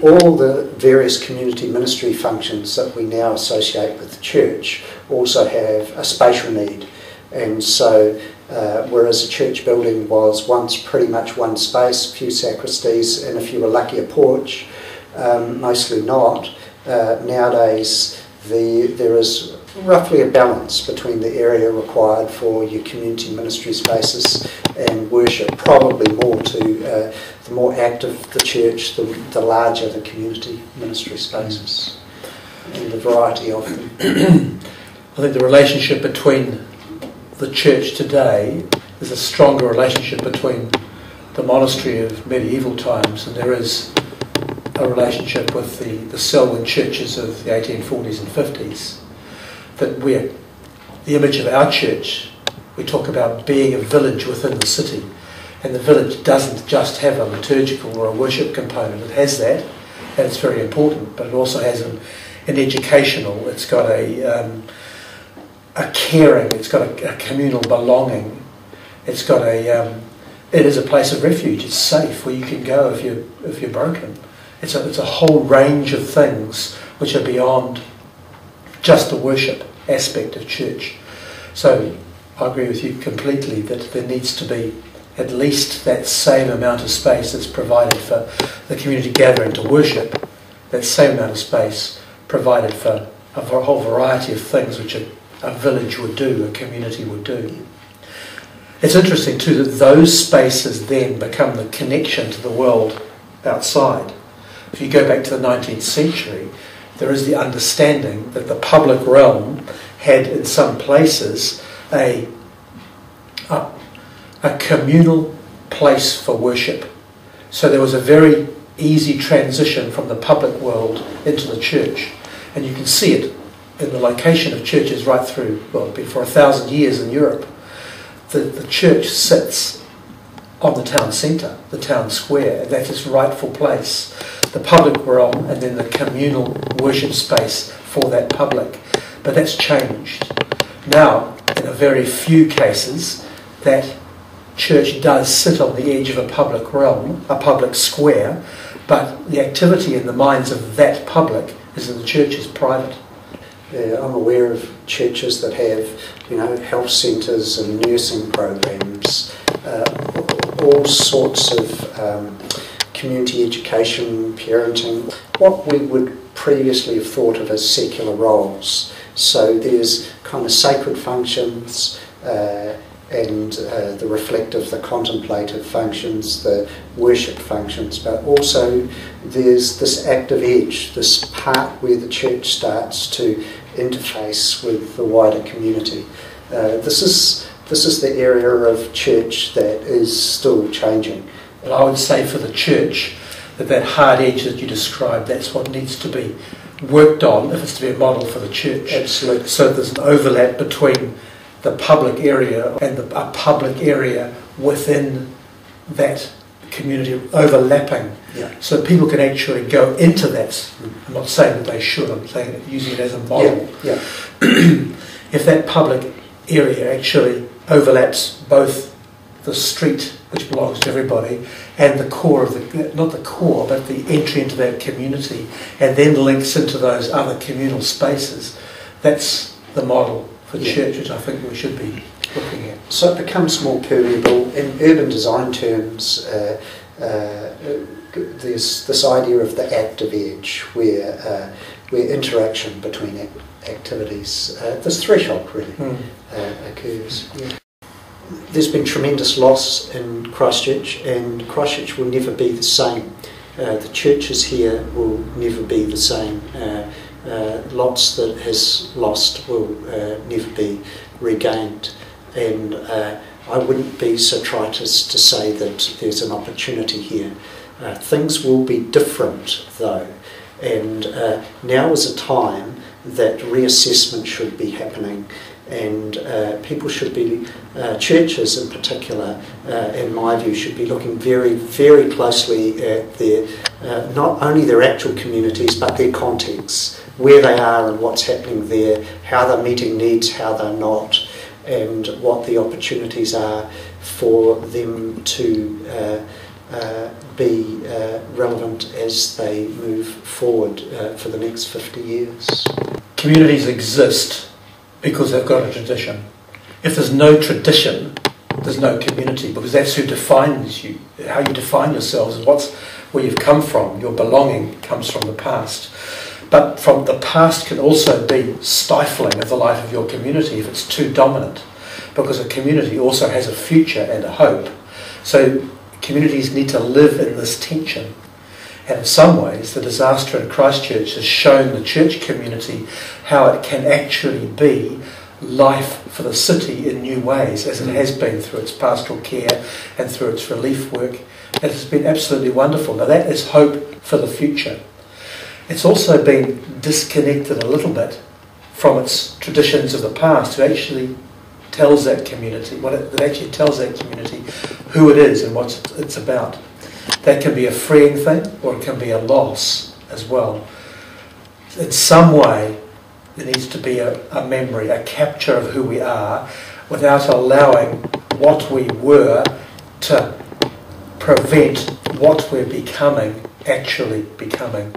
All the various community ministry functions that we now associate with the church also have a spatial need. And so, whereas a church building was once pretty much one space, a few sacristies, and if you were lucky a porch, mostly not, nowadays there is roughly a balance between the area required for your community ministry spaces and worship, probably more to the more active the church, the larger the community ministry spaces, and the variety of them. I think the relationship between the church today is a stronger relationship between the monastery of medieval times than there is a relationship with the Selwyn churches of the 1840s and 50s. That the image of our church, we talk about being a village within the city, and the village doesn't just have a liturgical or a worship component. It has that, and it's very important, but it also has an educational, it's got a caring, it's got a communal belonging, it's got it is a place of refuge, it's safe where you can go if you're broken. It's a whole range of things which are beyond just the worship aspect of church. So I agree with you completely that there needs to be at least that same amount of space that's provided for the community gathering to worship, that same amount of space provided for a whole variety of things which a village would do, a community would do. It's interesting too that those spaces then become the connection to the world outside. If you go back to the 19th century, there is the understanding that the public realm had in some places a communal place for worship. So there was a very easy transition from the public world into the church. And you can see it in the location of churches right through, well, for 1,000 years in Europe. The church sits on the town centre, the town square, and that's its rightful place. The public realm and then the communal worship space for that public. But that's changed. Now, in a very few cases, that church does sit on the edge of a public realm, a public square, but the activity in the minds of that public is that the church is private. I'm aware of churches that have, health centres and nursing programs, all sorts of community education, parenting, what we would previously have thought of as secular roles. So there's kind of sacred functions and the reflective, the contemplative functions, the worship functions, but also there's this active edge, this part where the church starts to interface with the wider community. This is the area of church that is still changing. But I would say for the church that hard edge that you described, that's what needs to be worked on if it's to be a model for the church. Absolutely. So there's an overlap between the public area and a public area within that community overlapping. Yeah. So people can actually go into that. I'm not saying that they should, I'm saying that using it as a model. Yeah. If that public area actually overlaps both the street, which belongs to everybody, and the core of not the core, but the entry into that community, and then links into those other communal spaces, that's the model for church, which I think we should be looking at. So it becomes more permeable. In urban design terms, there's this idea of the active edge, where interaction between activities, this threshold really occurs. Yeah. There's been tremendous loss in Christchurch, and Christchurch will never be the same. The churches here will never be the same. Lots that has lost will never be regained. And I wouldn't be so trite as to say that there's an opportunity here. Things will be different though, and now is a time that reassessment should be happening, and people should be, churches in particular, in my view, should be looking very, very closely at their, not only their actual communities, but their contexts, where they are and what's happening there, how they're meeting needs, how they're not, and what the opportunities are for them to be relevant as they move forward for the next 50 years. Communities exist because they've got a tradition. If there's no tradition, there's no community, because that's who defines you, how you define yourselves, and where you've come from. Your belonging comes from the past. But from the past can also be stifling of the life of your community if it's too dominant, because a community also has a future and a hope. So communities need to live in this tension. And in some ways, the disaster in Christchurch has shown the church community how it can actually be life for the city in new ways, as it has been through its pastoral care and through its relief work. It has been absolutely wonderful. Now that is hope for the future. It's also been disconnected a little bit from its traditions of the past, that actually tells that community, that actually tells that community who it is and what it's about. That can be a freeing thing, or it can be a loss as well. In some way, there needs to be a memory, a capture of who we are, without allowing what we were to prevent what we're becoming actually becoming.